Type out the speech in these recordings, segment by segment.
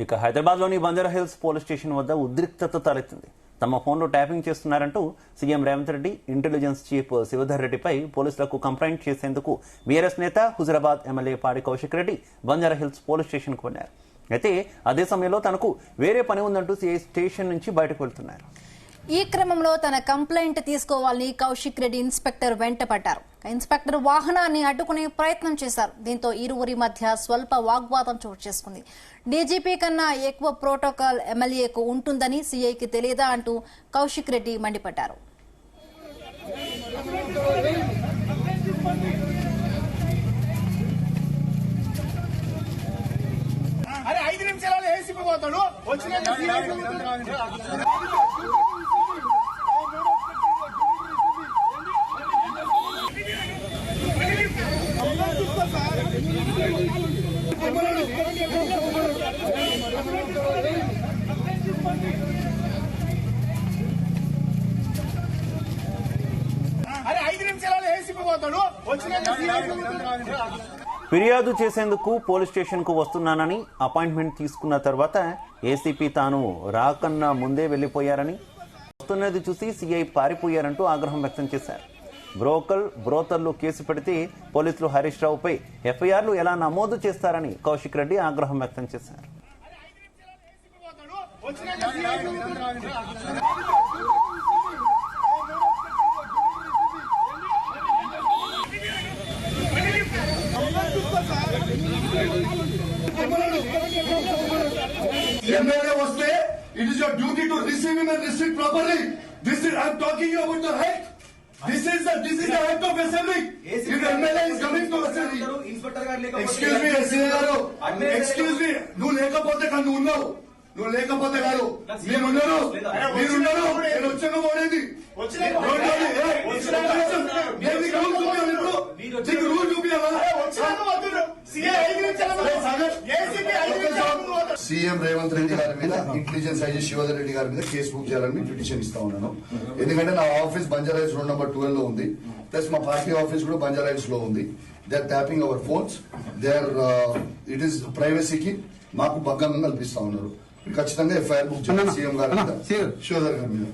ఇక హైదరాబాద్లోని Banjara Hills police station వద్ద ఉద్రిక్తత తలెత్తింది. తమ ఫోన్లో ట్యాపింగ్ చేస్తున్నారంటూ CM Revanth Reddy intelligence chief Shivdhar రెడ్డిపై పోలీసులకు కంప్లైంట్ చేసేందుకు బీఆర్ఎస్ నేత హుజరాబాద్ ఎమ్మెల్యే పాడి కౌశిక్ రెడ్డి బంజారాహిల్స్ పోలీస్ స్టేషన్కు వెళ్లారు. అయితే అదే సమయంలో తనకు వేరే పని ఉందంటూ సీఐ స్టేషన్ నుంచి బయటకు వెళ్తున్నారు. ఈ క్రమంలో తన కంప్లైంట్ తీసుకోవాలని కౌశిక్ రెడ్డి ఇన్స్పెక్టర్ వెంట పడ్డారు. ఇన్స్పెక్టర్ వాహనాన్ని అడ్డుకునే ప్రయత్నం చేశారు. దీంతో ఇరువురి మధ్య స్వల్ప వాగ్వాదం చోటు చేసుకుంది. డీజీపీ కన్నా ఎక్కువ ప్రోటోకాల్ ఎమ్మెల్యేకు ఉంటుందని సీఐకి తెలియదా అంటూ కౌశిక్ రెడ్డి మండిపడ్డారు. ఫిర్యాదు చేసేందుకు పోలీస్ స్టేషన్ కు వస్తున్నానని అపాయింట్మెంట్ తీసుకున్న తర్వాత ఏసీపీ తాను రాకన్నా ముందే వెళ్లిపోయారని, వస్తున్నది చూసి సీఐ పారిపోయారంటూ ఆగ్రహం వ్యక్తం చేశారు. బ్రోతర్లు కేసు పెడితే పోలీసులు హరీష్ రావుపై ఎఫ్ఐఆర్లు ఎలా నమోదు చేస్తారని కౌశిక్ రెడ్డి ఆగ్రహం వ్యక్తం చేశారు. MLA was there. It is your duty to receive him and receive properly. This is, I'm talking about the right. This is the right of assembly. If MLA is coming to assembly. Excuse me, SCA garu. Excuse me. నువ్వు లేకపోతే కాదు ఉన్నావు. నువ్వు లేకపోతే కాదు. మీరున్నారు. నేను వచ్చాక పోలేదు. సీఎం రేవంత్ రెడ్డి గారి మీద ఇంటెలిజెన్స్ ఐజీ శివధర్ రెడ్డి గారి మీద కేసు బుక్ చేయాలని పిటిషన్ ఇస్తా ఉన్నాను. ఎందుకంటే నా ఆఫీస్ బంజారాహిల్స్ రోడ్ నెంబర్ 12 లో ఉంది. ప్లస్ మా పార్టీ ఆఫీస్ కూడా బంజారాహిల్స్ లో ఉంది. They are tapping our phones. They are it is ప్రైవసీకి మాకు భంగం కల్పిస్తా ఉన్నారు. ఖచ్చితంగా ఎఫ్ఐఆర్ బుక్ చేయాలి సీఎం గారి మీద, శివధర్ గారి మీద.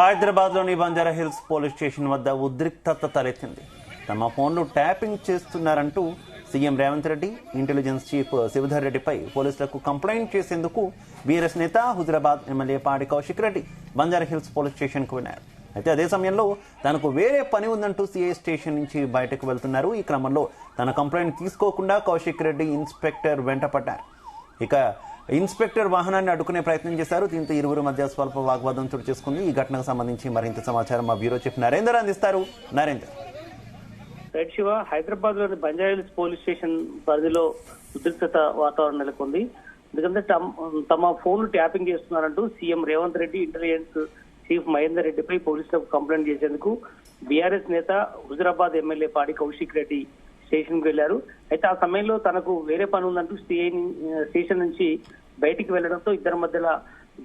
హైదరాబాద్లోని బంజారాహిల్స్ పోలీస్ స్టేషన్ వద్ద ఉద్రిక్తత తలెత్తింది. తమ ఫోన్లు ట్యాపింగ్ చేస్తున్నారంటూ CM Revanth Reddy intelligence chief Shivdhar రెడ్డిపై పోలీసులకు కంప్లైంట్ చేసేందుకు బీఆర్ఎస్ నేత హుజరాబాద్ ఎమ్మెల్యే పాడి కౌశిక్ రెడ్డి బంజారాహిల్స్ పోలీస్ స్టేషన్కు వెళ్లారు. అయితే అదే సమయంలో తనకు వేరే పని ఉందంటూ సీఐ స్టేషన్ నుంచి బయటకు వెళ్తున్నారు. ఈ క్రమంలో తన కంప్లైంట్ తీసుకోకుండా కౌశిక్ రెడ్డి ఇన్స్పెక్టర్ వెంట పడ్డారు. ఇక ఇన్స్పెక్టర్ వాహనాన్ని అడ్డుకునే ప్రయత్నం చేశారు. దీంతో ఇరువురు మధ్య స్వల్ప వాగ్వాదం చోటు చేసుకుంది. ఈ ఘటనకు సంబంధించి మరింత సమాచారం మా బ్యూరో చీఫ్ నరేందర్ అందిస్తారు. నరేందర్. రైట్ శివ, హైదరాబాద్ లోని బంజారాహిల్స్ పోలీస్ స్టేషన్ పరిధిలో ఉద్రిక్తత వాతావరణం నెలకొంది. ఎందుకంటే తమ ఫోన్లు ట్యాపింగ్ చేస్తున్నారంటూ CM Revanth Reddy intelligence chief Mahender రెడ్డిపై పోలీసులకు కంప్లైంట్ చేసేందుకు బీఆర్ఎస్ నేత హుజరాబాద్ ఎమ్మెల్యే పాడి కౌశిక్ రెడ్డి స్టేషన్ కు వెళ్లారు. అయితే ఆ సమయంలో తనకు వేరే పని ఉందంటూ స్టేషన్ నుంచి బయటికి వెళ్లడంతో ఇద్దరి మధ్యలో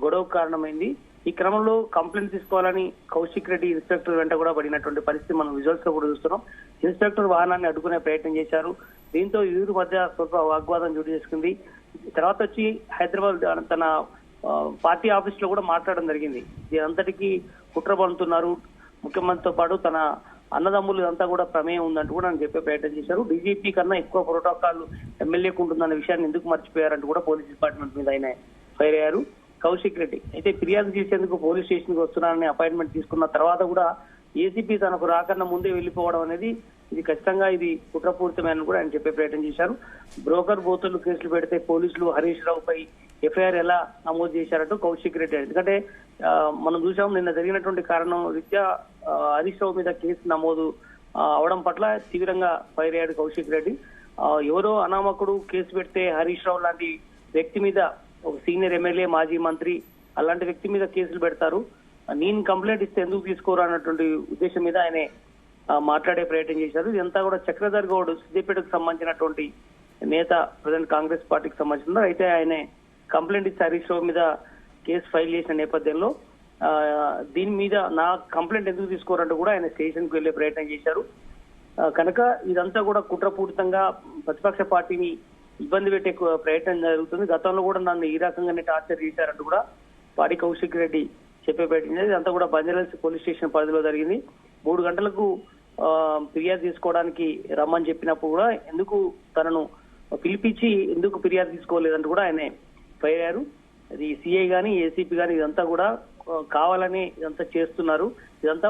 గొడవ కారణమైంది. ఈ క్రమంలో కంప్లైంట్ తీసుకోవాలని కౌశిక్ రెడ్డి ఇన్స్పెక్టర్ వెంట కూడా పడినటువంటి పరిస్థితి మనం విజువల్స్ లో కూడా చూస్తున్నాం. ఇన్స్పెక్టర్ వాహనాన్ని అడ్డుకునే ప్రయత్నం చేశారు. దీంతో ఇరువురి మధ్య స్వల్ప వాగ్వాదం చోటు చేసుకుంది. తర్వాత వచ్చి హైదరాబాద్ తన పార్టీ ఆఫీస్ లో కూడా మాట్లాడడం జరిగింది. దీని అంతటికీ కుట్ర పడుతున్నారు, ముఖ్యమంత్రితో పాటు తన అన్నదమ్ములు ఇదంతా కూడా ప్రమేయం ఉందంటూ కూడా ఆయన చెప్పే ప్రయత్నం చేశారు. డీజీపీ కన్నా ఎక్కువ ప్రోటోకాల్ ఎమ్మెల్యేకు ఉంటుందన్న విషయాన్ని ఎందుకు మర్చిపోయారంటూ కూడా పోలీస్ డిపార్ట్మెంట్ మీద ఆయన ఫైర్ అయ్యారు. కౌశిక్ రెడ్డి అయితే ఫిర్యాదు చేసేందుకు పోలీస్ స్టేషన్ కి వస్తున్నారని అపాయింట్మెంట్ తీసుకున్న తర్వాత కూడా ఏసీపీ తనకు రాకన్నా ముందే వెళ్లిపోవడం అనేది ఇది ఖచ్చితంగా ఇది కుట్రపూరితమైన కూడా ఆయన చెప్పే ప్రయత్నం చేశారు. బ్రోకర్ బోతులు కేసులు పెడితే పోలీసులు హరీష్ రావుపై ఎఫ్ఐఆర్ ఎలా నమోదు చేశారంటూ కౌశిక్ రెడ్డి. ఎందుకంటే మనం చూసాం నిన్న జరిగినటువంటి కారణం రీత్యా హరీష్ రావు మీద కేసు నమోదు అవడం పట్ల తీవ్రంగా ఫైర్ అయ్యాడు కౌశిక్ రెడ్డి. ఎవరో అనామకుడు కేసు పెడితే హరీష్ రావు లాంటి వ్యక్తి మీద, ఒక సీనియర్ ఎమ్మెల్యే మాజీ మంత్రి అలాంటి వ్యక్తి మీద కేసులు పెడతారు, నేను కంప్లైంట్ ఇస్తే ఎందుకు తీసుకోరు అన్నటువంటి ఉద్దేశం మీద ఆయన మాట్లాడే ప్రయత్నం చేశారు. ఇదంతా కూడా చక్రధర్ గౌడ్ సిద్దిపేటకు సంబంధించినటువంటి నేత, ప్రజెంట్ కాంగ్రెస్ పార్టీకి సంబంధించిన అయితే ఆయన కంప్లైంట్ ఇస్తే హరీష్ రావు మీద కేసు ఫైల్ చేసిన నేపథ్యంలో దీని మీద నా కంప్లైంట్ ఎందుకు తీసుకోరంటూ కూడా ఆయన స్టేషన్ కు వెళ్లే ప్రయత్నం చేశారు. కనుక ఇదంతా కూడా కుట్రపూరితంగా ప్రతిపక్ష పార్టీని ఇబ్బంది పెట్టే ప్రయత్నం జరుగుతుంది. గతంలో కూడా నన్ను ఈ రకంగానే టార్చర్ చేశారంటూ కూడా పాడి కౌశిక్ రెడ్డి చెప్పే ప్రయత్నం. ఇదంతా కూడా బంజారాహిల్స్ పోలీస్ స్టేషన్ పరిధిలో జరిగింది. 3 గంటలకు ఫిర్యాదు తీసుకోవడానికి రమ్మని చెప్పినప్పుడు కూడా ఎందుకు తనను పిలిపించి ఎందుకు ఫిర్యాదు తీసుకోలేదంటూ కూడా ఆయన ఫైర్ అయ్యారు. అది సిఐ గాని ఏసీపీ గాని ఇదంతా కూడా కావాలని ఇదంతా చేస్తున్నారు. ఇదంతా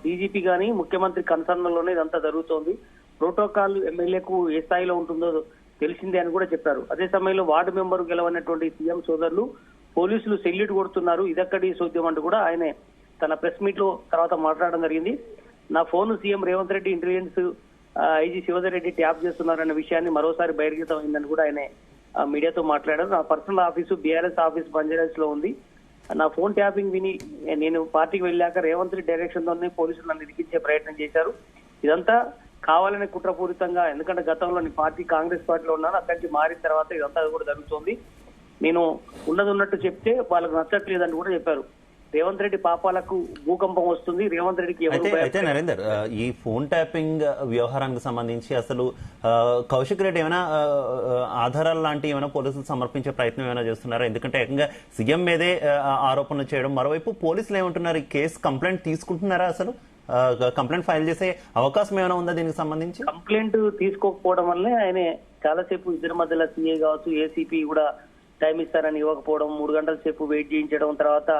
డీజీపీ గాని ముఖ్యమంత్రి కన్సర్న్ లోనే ఇదంతా జరుగుతోంది. ప్రోటోకాల్ ఎమ్మెల్యేకు ఏ స్థాయిలో ఉంటుందో తెలిసిందే అని కూడా చెప్పారు. అదే సమయంలో వార్డు మెంబర్ గెలవనటువంటి సీఎం సోదరులు పోలీసులు సెల్యూట్ కొడుతున్నారు, ఇదక్కడి సోద్యం అంటూ కూడా ఆయన తన ప్రెస్ మీట్ లో తర్వాత మాట్లాడడం జరిగింది. నా phone CM Revanth Reddy intelligence IG Shivdhar Reddy tap చేస్తున్నారన్న విషయాన్ని మరోసారి బహిర్గతం అయిందని కూడా ఆయన మీడియాతో మాట్లాడారు. నా personal office BRS office Banjara Hills లో ఉంది. నా ఫోన్ ట్యాపింగ్ విని నేను పార్టీకి వెళ్ళాక రేవంత్ రెడ్డి డైరెక్షన్ తోనే పోలీసులు నన్ను ఇరికించే ప్రయత్నం చేశారు. ఇదంతా కావాలని కుట్రపూరితంగా, ఎందుకంటే గతంలో పార్టీ కాంగ్రెస్ పార్టీలో ఉన్నాను, అక్కడికి మారిన తర్వాత ఇదంతా కూడా జరుగుతోంది. నేను ఉన్నట్టు చెప్తే వాళ్ళకు నచ్చట్లేదని కూడా చెప్పారు. రేవంత్ రెడ్డి పాపాలకు భూకంపం వస్తుంది, రేవంత్ రెడ్డికి అయితే నరేందర్, ఈ ఫోన్ ట్యాపింగ్ వ్యవహారానికి సంబంధించి అసలు కౌశిక్ రెడ్డి ఏమైనా ఆధారాలు లాంటి ఏమైనా పోలీసులు సమర్పించే ప్రయత్నం ఏమైనా చేస్తున్నారా? ఎందుకంటే ఏకంగా సీఎం మీదే ఆరోపణలు చేయడం, మరోవైపు పోలీసులు ఏమంటున్నారు, ఈ కేసు కంప్లైంట్ తీసుకుంటున్నారా? అసలు కంప్లైంట్ ఫైల్ చేసే అవకాశం ఏమైనా ఉందా దీనికి సంబంధించి? కంప్లైంట్ తీసుకోకపోవడం వల్లే ఆయన చాలాసేపు ఇద్దరి మధ్యలో సీఏ కావచ్చు ఏసీపీ కూడా టైం ఇస్తారని ఇవ్వకపోవడం, 3 గంటల సేపు వెయిట్ చేయించడం, తర్వాత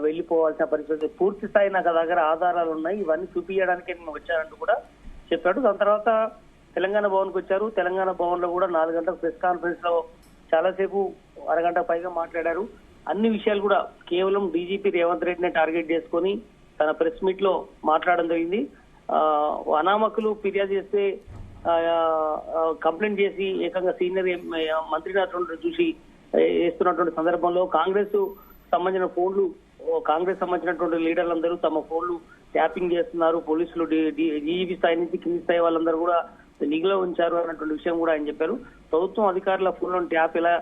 వెళ్లిపోవాల్సిన పరిస్థితి. పూర్తి స్థాయి నాకు దగ్గర ఆధారాలు ఉన్నాయి, ఇవన్నీ చూపించడానికి నేను వచ్చానంటూ కూడా చెప్పాడు. దాని తర్వాత తెలంగాణ భవన్ కు వచ్చారు. తెలంగాణ భవన్ లో కూడా 4 గంటల ప్రెస్ కాన్ఫరెన్స్ లో చాలాసేపు అరగంట పైగా మాట్లాడారు. అన్ని విషయాలు కూడా కేవలం డీజీపీ రేవంత్ రెడ్డిని టార్గెట్ చేసుకుని తన ప్రెస్ మీట్ లో మాట్లాడడం జరిగింది. అనామకులు ఫిర్యాదు చేస్తే కంప్లైంట్ చేసి ఏకంగా సీనియర్ మంత్రిని చూసి వేస్తున్నటువంటి సందర్భంలో కాంగ్రెస్ సంబంధించిన ఫోన్లు, కాంగ్రెస్ సంబంధించినటువంటి లీడర్లందరూ తమ ఫోన్లు ట్యాపింగ్ చేస్తున్నారు, పోలీసులు డీజీపీ స్థాయి నుంచి కింది స్థాయి వాళ్ళందరూ కూడా నిఘలో ఉంచారు అన్నటువంటి విషయం కూడా ఆయన చెప్పారు. ప్రభుత్వం అధికారుల ఫోన్లను ట్యాప్ ఎలా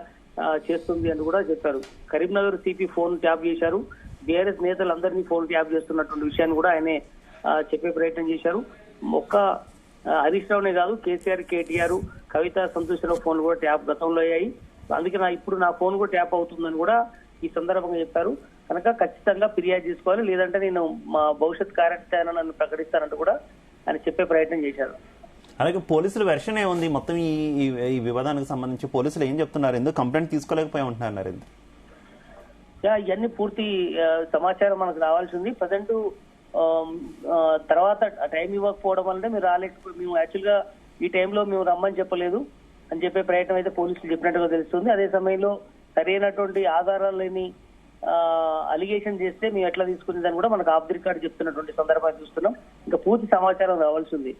చేస్తుంది అని కూడా చెప్పారు. కరీంనగర్ సిపి ఫోన్ ట్యాప్ చేశారు, బీఆర్ఎస్ నేతలందరినీ ఫోన్ ట్యాప్ చేస్తున్నటువంటి విషయాన్ని కూడా ఆయనే చెప్పే ప్రయత్నం చేశారు. ఒక్క హరీష్ రావునే కాదు, కేసీఆర్, కేటీఆర్, కవిత, సంతోషరావు ఫోన్ కూడా ట్యాప్ గతంలో అయ్యాయి. అందుకే ఇప్పుడు నా ఫోన్ కూడా ట్యాప్ అవుతుందని కూడా ఈ సందర్భంగా చెప్పారు. కనుక ఖచ్చితంగా ఫిర్యాదు చేసుకోవాలి, లేదంటే నేను మా భవిష్యత్ కార్యాచరణను ప్రకటిస్తానంటూ కూడా ఆయన చెప్పే ప్రయత్నం చేశారు. అలాగే పోలీసుల వెర్షన్ ఏముంది మొత్తం ఈ వివాదానికి సంబంధించి? పోలీసులు ఏం చెప్తున్నారు, ఎందుకు కంప్లైంట్ తీసుకోలేకపోయి ఉంటున్నారు నరేంద్ర? ఇవన్నీ పూర్తి సమాచారం మనకు రావాల్సి ఉంది. ప్రజెంట్ తర్వాత టైం ఇవ్వకపోవడం వల్లనే మీరు రాలేకపోయి, మేము యాక్చువల్ గా ఈ టైంలో మేము రమ్మని చెప్పలేదు అని చెప్పే ప్రయత్నం అయితే పోలీసులు చెప్పినట్టుగా తెలుస్తుంది. అదే సమయంలో సరైనటువంటి ఆధారాలు లేని అలిగేషన్ చేస్తే మేము ఎట్లా తీసుకునేదని కూడా మనకు ఆఫ్ ది రికార్డ్ చెప్తున్నటువంటి సందర్భాన్ని చూస్తున్నాం. ఇంకా పూర్తి సమాచారం రావాల్సి ఉంది.